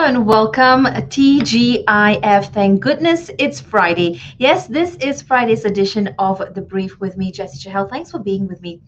everyone. Welcome TGIF. Thank goodness it's Friday. Yes, this is Friday's edition of The Brief with me, Jessy Chahal. Thanks for being with me.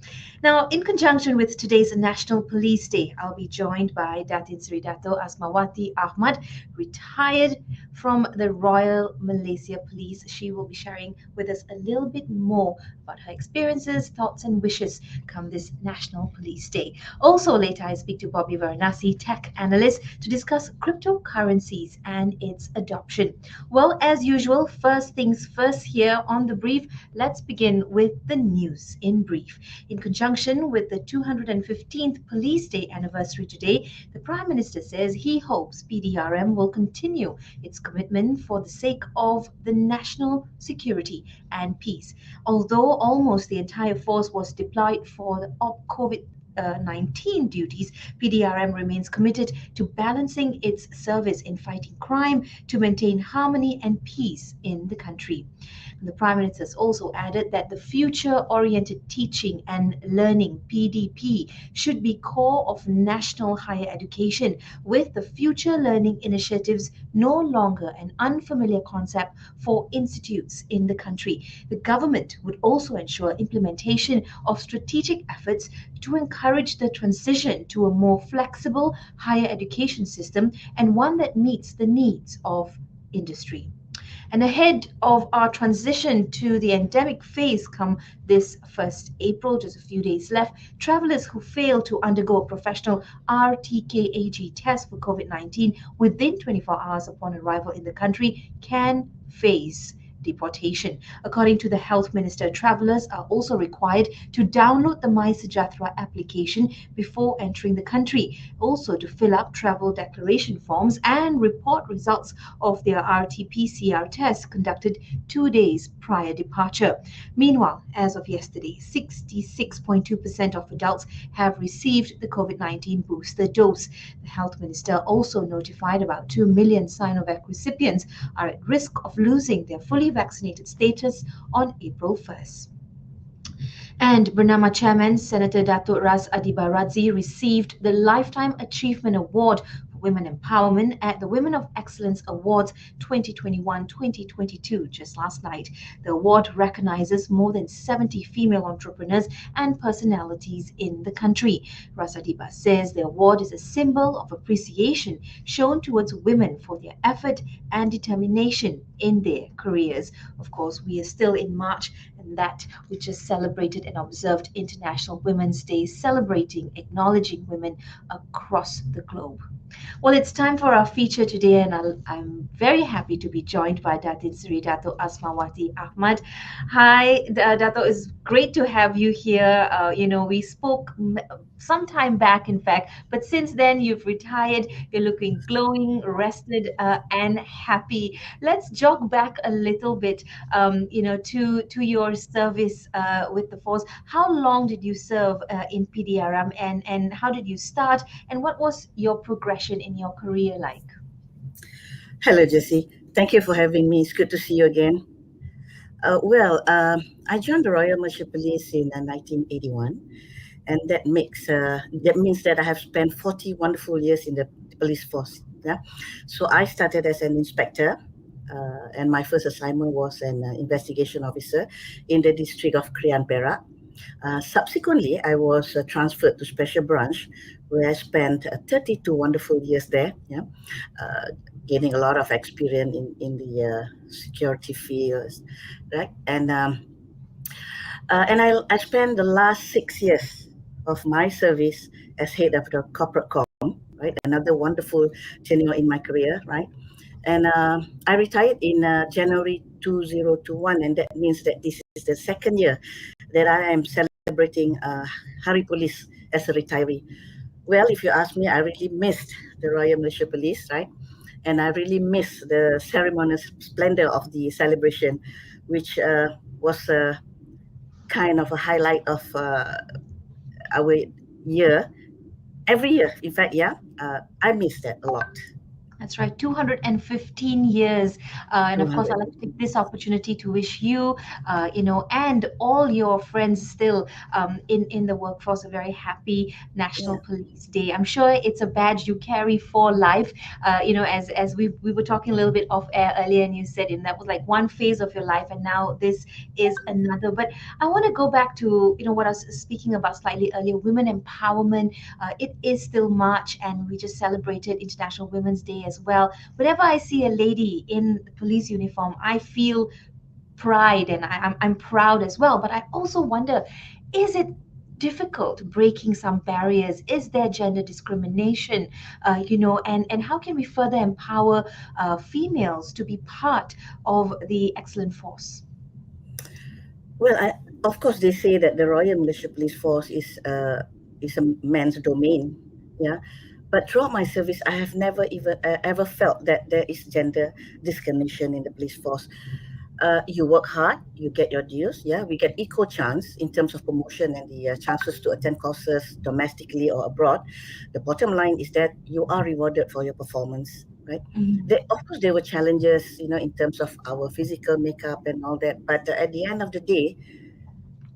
Now, in conjunction with today's National Police Day, I'll be joined by DATIN Sri Dato ASMAWATI AHMAD, retired from the Royal Malaysia Police. She will be sharing with us a little bit more about her experiences, thoughts, and wishes come this National Police Day. Also, later I speak to Bobby VARANASI, tech analyst, to discuss cryptocurrencies and its adoption. Well, as usual, first things first here on The Brief, let's begin with the news in brief. In conjunction with the 215th Police Day anniversary today, the Prime Minister says he hopes PDRM will continue its commitment for the sake of the national security and peace. Although almost the entire force was deployed for the COVID 19 duties, PDRM remains committed to balancing its service in fighting crime to maintain harmony and peace in the country. The Prime Minister has also added that the future-oriented teaching and learning (PDP) should be core of national higher education, with the future learning initiatives no longer an unfamiliar concept for institutes in the country. The government would also ensure implementation of strategic efforts to encourage the transition to a more flexible higher education system and one that meets the needs of industry. And ahead of our transition to the endemic phase come this 1st April, just a few days left, travelers who fail to undergo a professional RTKAG test for COVID-19 within 24 hours upon arrival in the country can face deportation. According to the Health Minister, travelers are also required to download the MySejahtera application before entering the country, also to fill up travel declaration forms and report results of their RT-PCR test conducted 2 days prior departure. Meanwhile, as of yesterday, 66.2% of adults have received the COVID-19 booster dose. The Health Minister also notified about 2 million Sinovac recipients are at risk of losing their fully vaccinated status on April 1st. And Bernama Chairman Senator Datuk Ras Adiba Razzi received the Lifetime Achievement Award for Women Empowerment at the Women of Excellence Awards 2021-2022 just last night. The award recognizes more than 70 female entrepreneurs and personalities in the country. Ras Adiba says the award is a symbol of appreciation shown towards women for their effort and determination in their careers. Of course, we are still in March, and that we just celebrated and observed International Women's Day, celebrating, acknowledging women across the globe. Well, it's time for our feature today, and I'm very happy to be joined by Datin Sri Dato ASMAWATI AHMAD. Hi, Dato, it's great to have you here. We spoke some time back, in fact, but since then you've retired. You're looking glowing, rested, and happy. Let's jog back a little bit, to your service with the force. How long did you serve in PDRM, and how did you start, and what was your progression in your career like? Hello, Jessy. Thank you for having me. It's good to see you again. I joined the Royal Malaysia Police in 1981, and that means that I have spent 40 wonderful years in the police force. Yeah, so I started as an inspector, and my first assignment was an investigation officer in the district of Krian Perak. Subsequently, I was transferred to Special Branch, where I spent 32 wonderful years there. Yeah, gaining a lot of experience in the security fields, right? And I spent the last 6 years of my service as head of the corporate com, right? Another wonderful tenure in my career, right? And I retired in January 2021, and that means that this is the second year that I am celebrating Hari Police as a retiree. Well, if you ask me, I really missed the Royal Malaysia Police, right? And I really miss the ceremonial splendor of the celebration, which was a kind of a highlight of our year. Every year, in fact, yeah, I miss that a lot. That's right, 215 years. And of course, I'd like to take 250. this opportunity to wish you, and all your friends still in the workforce a very happy National Yeah. Police Day. I'm sure it's a badge you carry for life. As we were talking a little bit off air earlier, and you said that was like one phase of your life, and now this is another. But I want to go back to what I was speaking about slightly earlier, women empowerment. It is still March, and we just celebrated International Women's Day as well. Whenever I see a lady in the police uniform, I feel pride, and I'm proud as well. But I also wonder, is it difficult breaking some barriers? Is there gender discrimination? And how can we further empower females to be part of the excellent force? Well, of course, they say that the Royal Malaysia Police Force is a man's domain. Yeah, but throughout my service, I have never even ever felt that there is gender discrimination in the police force. You work hard, you get your dues. Yeah, we get equal chance in terms of promotion and the chances to attend courses domestically or abroad. The bottom line is that you are rewarded for your performance, right? Mhm. Of course, there were challenges, in terms of our physical makeup and all that. But at the end of the day,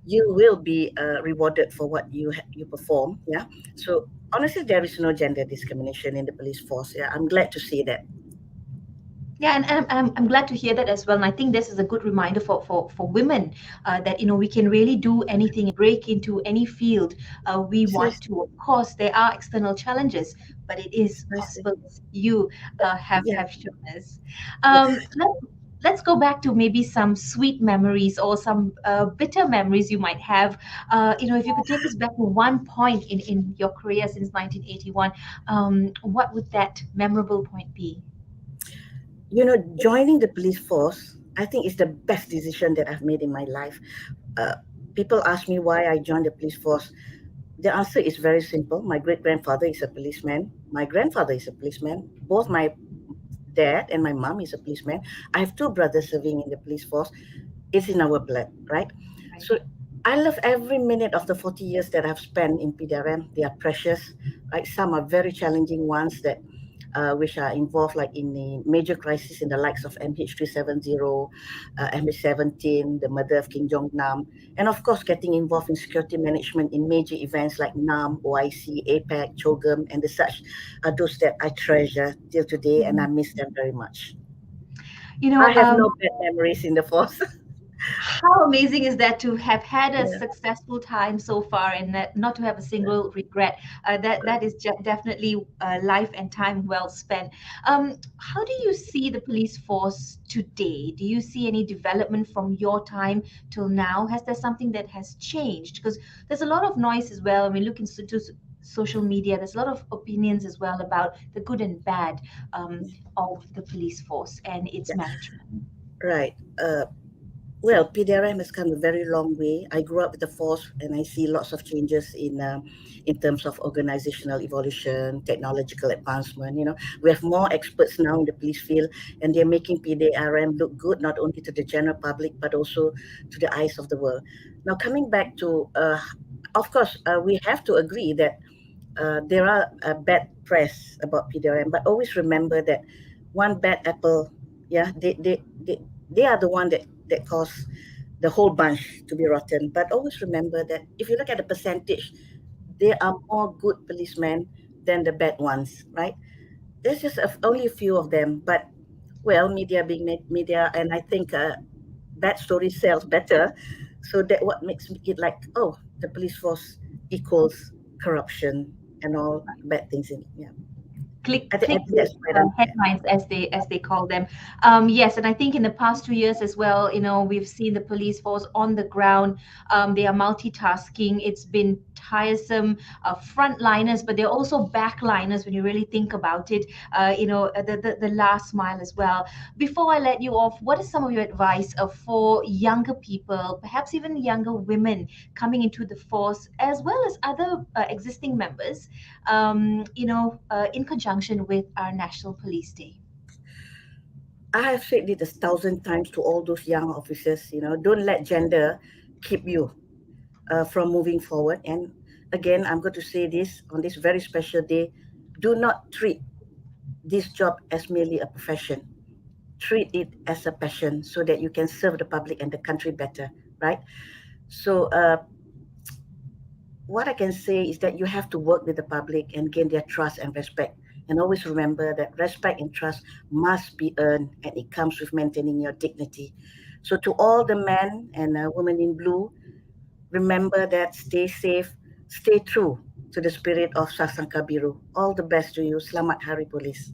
you will be rewarded for what you perform. Yeah. So honestly, there is no gender discrimination in the police force. Yeah, I'm glad to see that. Yeah, and I'm glad to hear that as well. And I think this is a good reminder for women that we can really do anything and break into any field we want Precisely. to. Of course, there are external challenges, but it is Precisely. possible, as you Yeah. have shown us. Yeah. Let's go back to maybe some sweet memories or some bitter memories you might have. If you could take us back to one point in your career since 1981, what would that memorable point be? Joining the police force, I think is the best decision that I've made in my life. Uh, People ask me why I joined the police force. The answer is very simple. My great grandfather is a policeman. My grandfather is a policeman. Both my dad and my mom is a policeman. I have two brothers serving in the police force. It's in our blood, right? Right. So I love every minute of the 40 years that I've spent in PDRM. They are precious, right? Some are very challenging ones that which are involved like in the major crisis in the likes of MH370, MH17, the murder of King Jong Nam, and of course getting involved in security management in major events like NAM, OIC, APEC, CHOGM, and the such are those that I treasure till today, and I miss them very much. You I know, have no bad memories in the force. how amazing is that to have had a Yeah. successful time so far and that not to have a single regret? That is definitely life and time well spent. How do you see the police force today? Do you see any development from your time till now? Has there something that has changed? Because there's a lot of noise as well. I mean, look into social media. There's a lot of opinions as well about the good and bad of the police force and its Yeah. management. Right. Well, PDRM has come a very long way. I grew up with the force, and I see lots of changes in terms of organizational evolution, technological advancement. We have more experts now in the police field, and they're making PDRM look good not only to the general public but also to the eyes of the world. Now, coming back to, of course, we have to agree that there are bad press about PDRM, but always remember that one bad apple, yeah, they are the one that cause the whole bunch to be rotten. But always remember that if you look at the percentage, there are more good policemen than the bad ones, right? There's just only a few of them, but well, media being media, and I think bad story sells better. So that what makes it like, oh, the police force equals corruption and all bad things in it. Yeah, I think Clickbait that's quite unfair. headlines as they call them. Yes, and I think in the past 2 years as well, we've seen the police force on the ground. They are multitasking. It's been tiresome. Frontliners, but they're also backliners when you really think about it. The last mile as well. Before I let you off, what is some of your advice for younger people, perhaps even younger women coming into the force, as well as other existing members? In conjunction with our National Police Day. I have said it 1,000 times to all those young officers. Don't let gender keep you from moving forward. And again, I'm going to say this on this very special day: do not treat this job as merely a profession. Treat it as a passion so that you can serve the public and the country better, right? So what I can say is that you have to work with the public and gain their trust and respect. And always remember that respect and trust must be earned, and it comes with maintaining your dignity. So to all the men and women in blue, remember that stay safe, stay true to the spirit of Sasangka Biru. All the best to you. Selamat Hari Polis.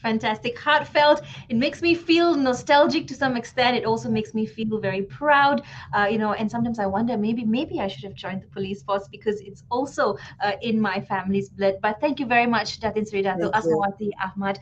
Fantastic, heartfelt. It makes me feel nostalgic to some extent. It also makes me feel very proud, and sometimes I wonder, maybe I should have joined the police force, because it's also in my family's blood. But thank you very much, Datin Sri Dato Thank you. Asmawati Ahmad,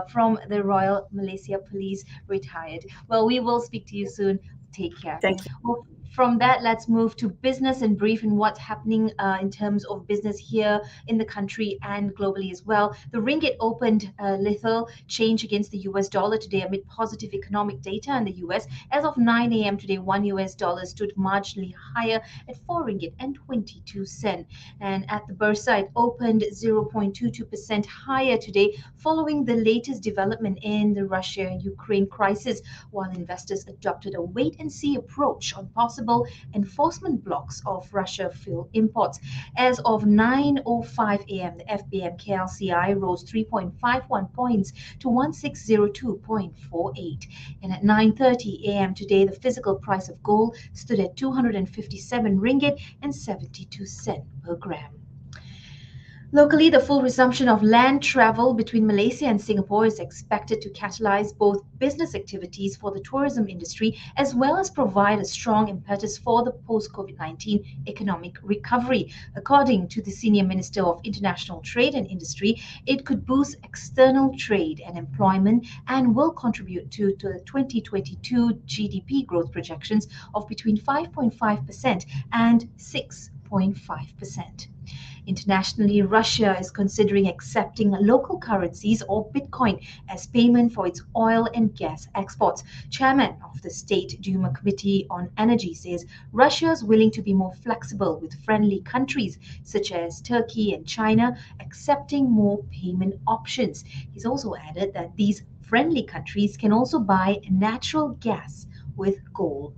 from the Royal Malaysia Police, retired. Well, we will speak to you soon. Take care. Thank you. Well, from that, let's move to business and brief in what's happening in terms of business here in the country and globally as well. The ringgit opened little change against the US dollar today amid positive economic data in the US. As of 9 a.m. today, one US dollar stood marginally higher at 4 ringgit and 22 cent. And at the Bursa, it opened 0.22% higher today, following the latest development in the Russia-Ukraine crisis, while investors adopted a wait-and-see approach on possible enforcement blocks of Russia fuel imports. As of 9:05 a.m., the FBM KLCI rose 3.51 points to 1602.48. And at 9:30 a.m. today, the physical price of gold stood at 257 ringgit and 72 cent per gram. Locally, the full resumption of land travel between Malaysia and Singapore is expected to catalyze both business activities for the tourism industry, as well as provide a strong impetus for the post-COVID-19 economic recovery. According to the Senior Minister of International Trade and Industry, it could boost external trade and employment and will contribute to the 2022 GDP growth projections of between 5.5% and 6.5%. Internationally, Russia is considering accepting local currencies or Bitcoin as payment for its oil and gas exports. Chairman of the State Duma Committee on Energy says Russia is willing to be more flexible with friendly countries such as Turkey and China accepting more payment options. He's also added that these friendly countries can also buy natural gas with gold.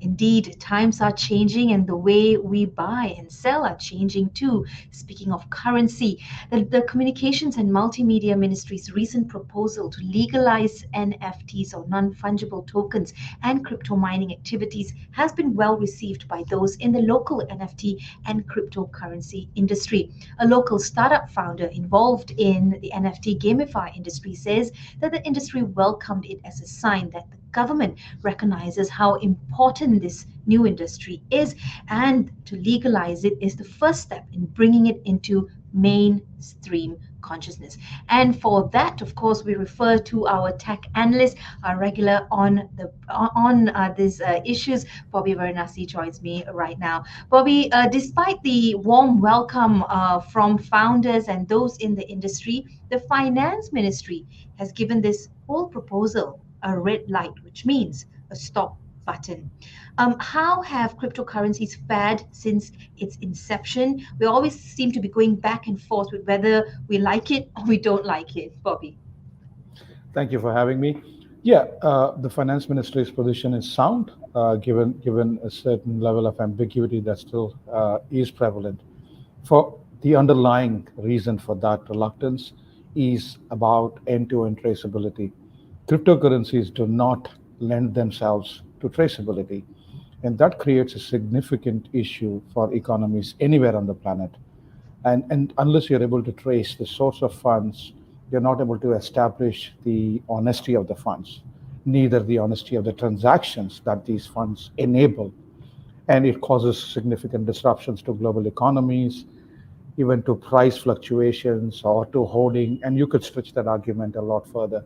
Indeed, times are changing and the way we buy and sell are changing too. Speaking of currency, the Communications and Multimedia Ministry's recent proposal to legalize NFTs or non-fungible tokens and crypto mining activities has been well received by those in the local NFT and cryptocurrency industry. A local startup founder involved in the NFT gamify industry says that the industry welcomed it as a sign that the government recognizes how important this new industry is, and to legalize it is the first step in bringing it into mainstream consciousness. And for that, of course, we refer to our tech analyst, our regular on these issues. Bobby Varanasi joins me right now. Bobby, despite the warm welcome from founders and those in the industry, the finance ministry has given this whole proposal a red light, which means a stop button. How have cryptocurrencies fared since its inception? We always seem to be going back and forth with whether we like it or we don't like it. Bobby. Thank you for having me. Yeah, the finance ministry's position is sound, given a certain level of ambiguity that still is prevalent. For the underlying reason for that reluctance is about end-to-end traceability. Cryptocurrencies do not lend themselves to traceability, and that creates a significant issue for economies anywhere on the planet. And unless you're able to trace the source of funds, you're not able to establish the honesty of the funds, neither the honesty of the transactions that these funds enable. And it causes significant disruptions to global economies, even to price fluctuations or to hoarding. And you could stretch that argument a lot further.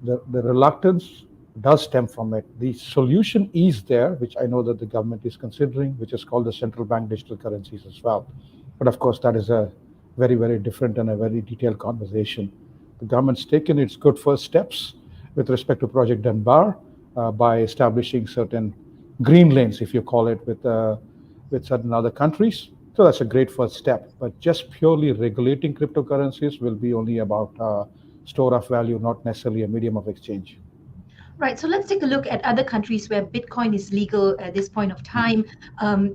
The reluctance does stem from it. The solution is there, which I know that the government is considering, which is called the central bank digital currencies as well. But of course, that is a very, very different and a very detailed conversation. The government's taken its good first steps with respect to Project Dunbar by establishing certain green lanes, if you call it, with certain other countries. So that's a great first step. But just purely regulating cryptocurrencies will be only about store of value, not necessarily a medium of exchange. Right. So let's take a look at other countries where Bitcoin is legal at this point of time.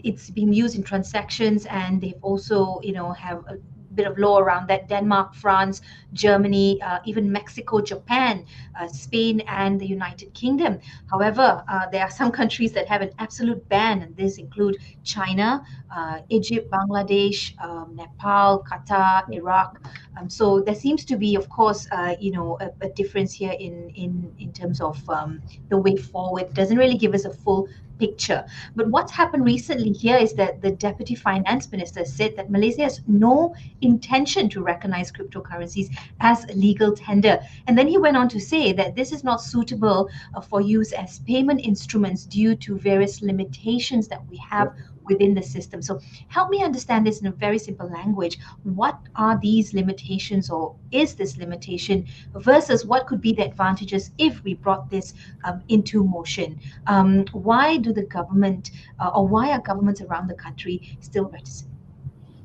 It's being used in transactions, and they've also, have a bit of law around that. Denmark, France, Germany, even Mexico, Japan, Spain, and the United Kingdom. However, there are some countries that have an absolute ban, and these include China, Egypt, Bangladesh, Nepal, Qatar, Iraq. So there seems to be, of course, a difference here in terms of the way forward. It doesn't really give us a full picture. But what's happened recently here is that the Deputy Finance Minister said that Malaysia has no intention to recognize cryptocurrencies as a legal tender. And then he went on to say that this is not suitable for use as payment instruments due to various limitations that we have within the system. So help me understand this in a very simple language. What are these limitations, or is this limitation, versus what could be the advantages if we brought this into motion? Why do the government, or why are governments around the country still reticent?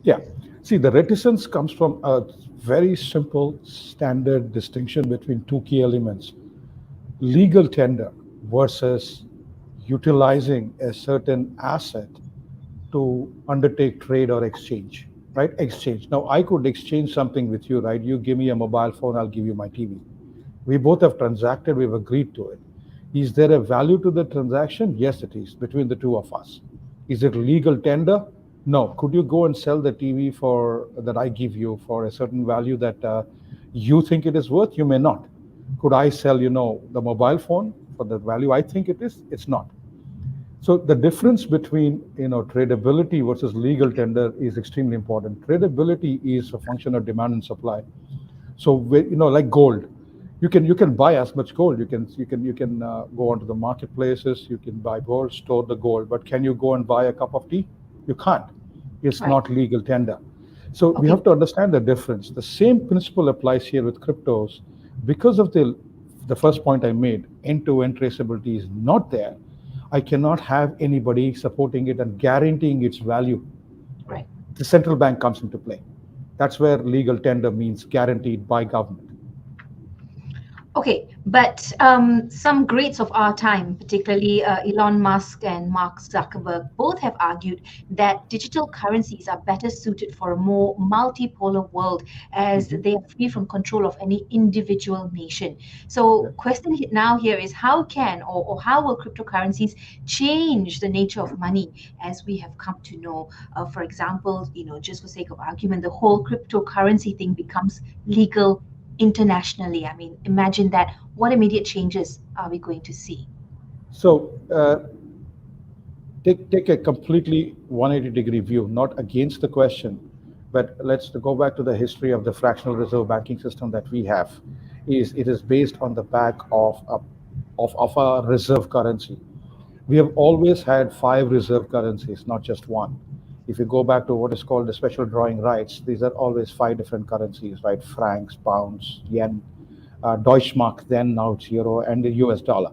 Yeah. See, the reticence comes from a very simple standard distinction between two key elements: legal tender versus utilizing a certain asset to undertake trade or exchange, right? Exchange. Now, I could exchange something with you, right? You give me a mobile phone, I'll give you my TV. We both have transacted, we've agreed to it. Is there a value to the transaction? Yes, it is, between the two of us. Is it legal tender? No. Could you go and sell the TV that I give you for a certain value that you think it is worth? You may not. Could I sell, the mobile phone for the value I think it is? It's not. So the difference between tradability versus legal tender is extremely important. Tradability is a function of demand and supply. So like gold, you can buy as much gold. You can go onto the marketplaces. You can buy gold, store the gold. But can you go and buy a cup of tea? You can't. It's not legal tender. So we have to understand the difference. The same principle applies here with cryptos. Because of the first point I made, end-to-end traceability is not there. I cannot have anybody supporting it and guaranteeing its value. Right. The central bank comes into play. That's where legal tender means guaranteed by government. Okay, but some greats of our time, particularly Elon Musk and Mark Zuckerberg, both have argued that digital currencies are better suited for a more multipolar world, as they are free from control of any individual nation. So question now here is, how can or how will cryptocurrencies change the nature of money as we have come to know? For example, just for sake of argument, the whole cryptocurrency thing becomes legal internationally. I mean, imagine that. What immediate changes are we going to see? So take a completely 180-degree view, not against the question, but let's go back to the history of the fractional reserve banking system that we have. It is based on the back of a reserve currency. We have always had 5 reserve currencies, not just one. If you go back to what is called the special drawing rights, these are always 5 different currencies, right? Francs, pounds, yen, Deutschmark, then now it's euro, and the US dollar.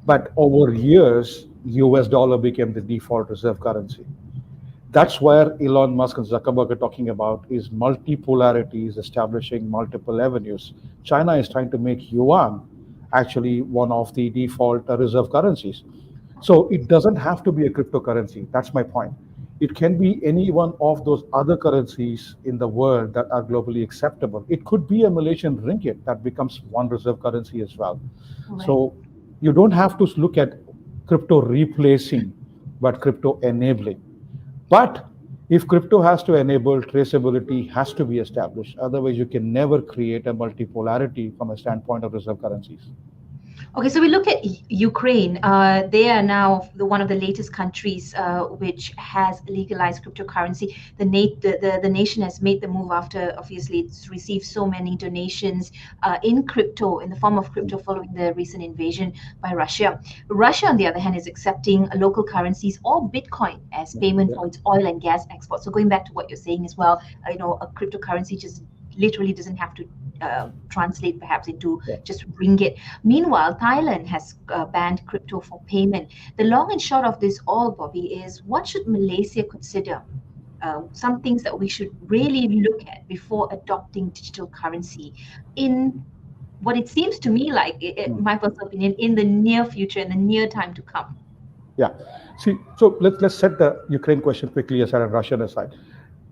But over years, US dollar became the default reserve currency. That's where Elon Musk and Zuckerberg are talking about is multipolarity, is establishing multiple avenues. China is trying to make yuan actually one of the default reserve currencies. So it doesn't have to be a cryptocurrency. That's my point. It can be any one of those other currencies in the world that are globally acceptable. It could be a Malaysian ringgit that becomes one reserve currency as well. Right. So you don't have to look at crypto replacing, but crypto enabling. But if crypto has to enable, traceability has to be established. Otherwise, you can never create a multipolarity from a standpoint of reserve currencies. Okay, so we look at Ukraine. They are now one of the latest countries which has legalized cryptocurrency. The nation has made the move after, obviously, it's received so many donations in crypto, in the form of crypto, following the recent invasion by Russia. Russia, on the other hand, is accepting local currencies or Bitcoin as payment for its oil and gas exports. So going back to what you're saying as well, a cryptocurrency just literally doesn't have to translate perhaps into just ringgit. Meanwhile, Thailand has banned crypto for payment. The long and short of this all, Bobby, is what should Malaysia consider some things that we should really look at before adopting digital currency in what it seems to me like, my personal opinion, in the near future, in the near time to come? Yeah. See, so let's set the Ukraine question quickly aside and Russia aside.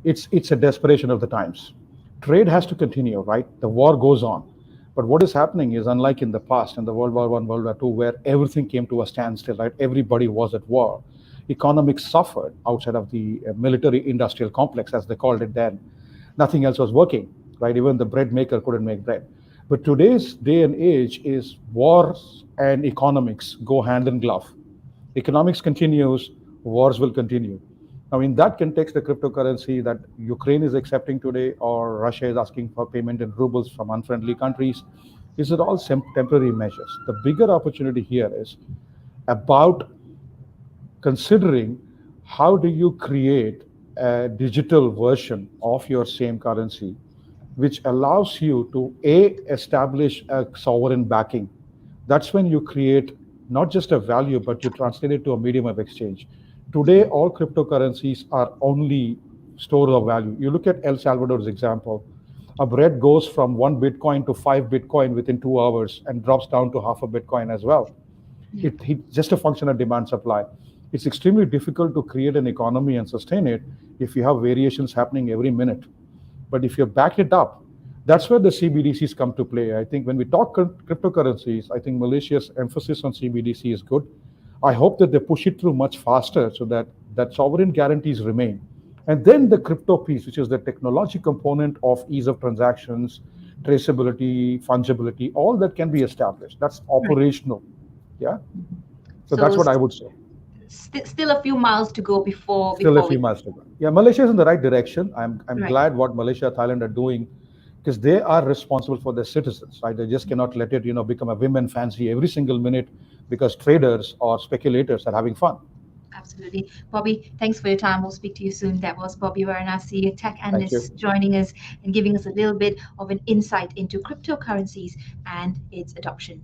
It's a desperation of the times. Trade has to continue, right? The war goes on. But what is happening is, unlike in the past, in the World War One, World War Two, where everything came to a standstill, right? Everybody was at war. Economics suffered outside of the military-industrial complex, as they called it then. Nothing else was working, right? Even the bread maker couldn't make bread. But today's day and age is wars and economics go hand in glove. Economics continues, wars will continue. Now, in that context, the cryptocurrency that Ukraine is accepting today, or Russia is asking for payment in rubles from unfriendly countries, these are all temporary measures. The bigger opportunity here is about considering how do you create a digital version of your same currency, which allows you to establish a sovereign backing. That's when you create not just a value, but you translate it to a medium of exchange. Today, all cryptocurrencies are only stores of value. You look at El Salvador's example. A bread goes from 1 Bitcoin to 5 Bitcoin within 2 hours and drops down to half a Bitcoin as well. It's just a function of demand supply. It's extremely difficult to create an economy and sustain it if you have variations happening every minute. But if you back it up, that's where the CBDCs come to play. I think when we talk cryptocurrencies, I think Malaysia's emphasis on CBDC is good. I hope that they push it through much faster so that sovereign guarantees remain. And then the crypto piece, which is the technology component of ease of transactions, traceability, fungibility, all that can be established. That's operational. Yeah. So that's what I would say. Still a few miles to go before. Still a few miles to go. Yeah, Malaysia is in the right direction. I'm glad what Malaysia, Thailand are doing, because they are responsible for their citizens, right? They just cannot let it, become a women fancy every single minute because traders or speculators are having fun. Absolutely. Bobby, thanks for your time. We'll speak to you soon. That was Bobby Varanasi, a tech analyst, joining us and giving us a little bit of an insight into cryptocurrencies and its adoption.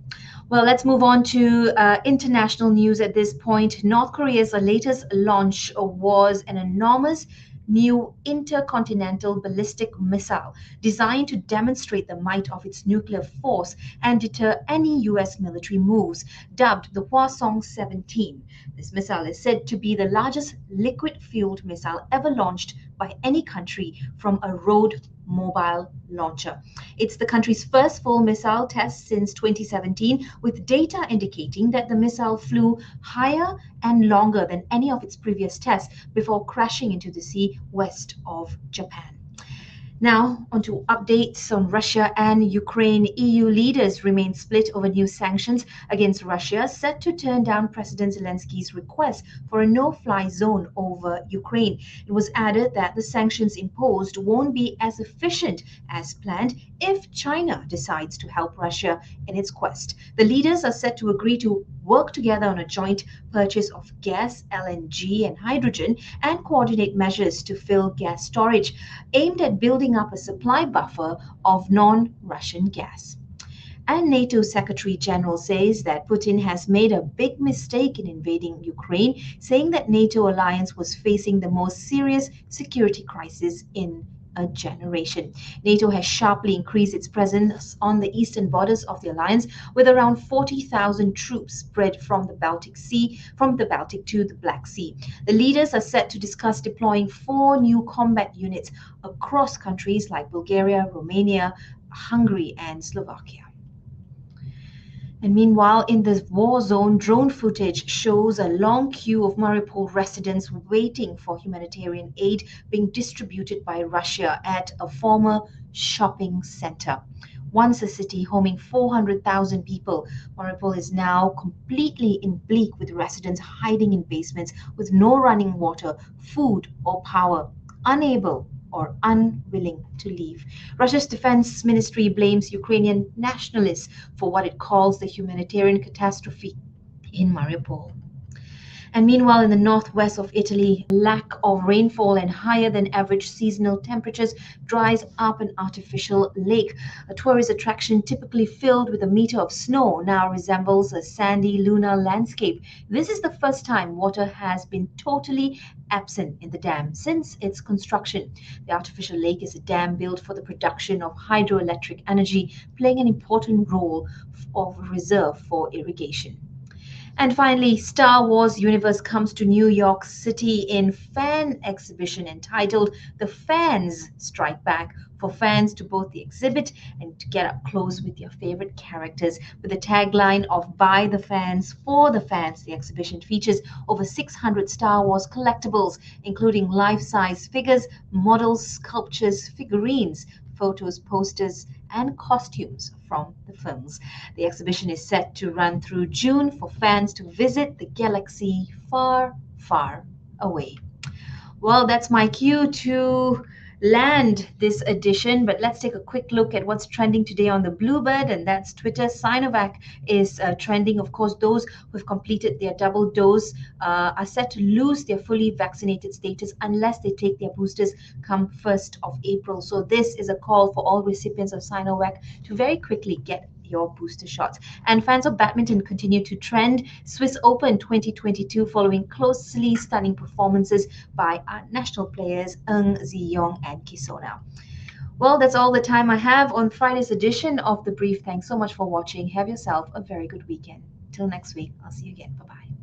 Well, let's move on to international news at this point. North Korea's latest launch was an enormous new intercontinental ballistic missile designed to demonstrate the might of its nuclear force and deter any U.S. military moves, dubbed the Hwasong-17. This missile is said to be the largest liquid-fueled missile ever launched by any country from a road mobile launcher. It's the country's first full missile test since 2017, with data indicating that the missile flew higher and longer than any of its previous tests before crashing into the sea west of Japan. Now, onto updates on Russia and Ukraine. EU leaders remain split over new sanctions against Russia, set to turn down President Zelensky's request for a no-fly zone over Ukraine. It was added that the sanctions imposed won't be as efficient as planned if China decides to help Russia in its quest. The leaders are set to agree to work together on a joint purchase of gas, LNG, and hydrogen, and coordinate measures to fill gas storage, aimed at building up a supply buffer of non-Russian gas. And NATO Secretary General says that Putin has made a big mistake in invading Ukraine, saying that NATO alliance was facing the most serious security crisis in a generation. NATO has sharply increased its presence on the eastern borders of the alliance, with around 40,000 troops spread from the Baltic to the Black Sea. The leaders are set to discuss deploying 4 new combat units across countries like Bulgaria, Romania, Hungary, and Slovakia. And meanwhile, in the war zone, drone footage shows a long queue of Mariupol residents waiting for humanitarian aid being distributed by Russia at a former shopping center. Once a city homing 400,000 people, Mariupol is now completely in bleak, with residents hiding in basements with no running water, food, or power, unable or unwilling to leave. Russia's defense ministry blames Ukrainian nationalists for what it calls the humanitarian catastrophe in Mariupol. And meanwhile, in the northwest of Italy, lack of rainfall and higher than average seasonal temperatures dries up an artificial lake. A tourist attraction typically filled with a meter of snow now resembles a sandy lunar landscape. This is the first time water has been totally absent in the dam since its construction. The artificial lake is a dam built for the production of hydroelectric energy, playing an important role of reserve for irrigation. And finally, Star Wars Universe comes to New York City in fan exhibition entitled The Fans Strike Back, for fans to both the exhibit and to get up close with your favorite characters. With the tagline of By the Fans, for the Fans, the exhibition features over 600 Star Wars collectibles, including life-size figures, models, sculptures, figurines, photos, posters, and costumes from the films. The exhibition is set to run through June for fans to visit the galaxy far, far away. Well, that's my cue to land this edition, but let's take a quick look at what's trending today on the Bluebird, and that's Twitter. Sinovac is trending. Of course, those who've completed their double dose are set to lose their fully vaccinated status unless they take their boosters come 1st of April. So this is a call for all recipients of Sinovac to very quickly get your booster shots. And fans of badminton continue to trend. Swiss Open 2022 following closely stunning performances by our national players Ng Ziyong and Kisona. Well, that's all the time I have on Friday's edition of The Brief. Thanks so much for watching. Have yourself a very good weekend. Till next week, I'll see you again. Bye-bye.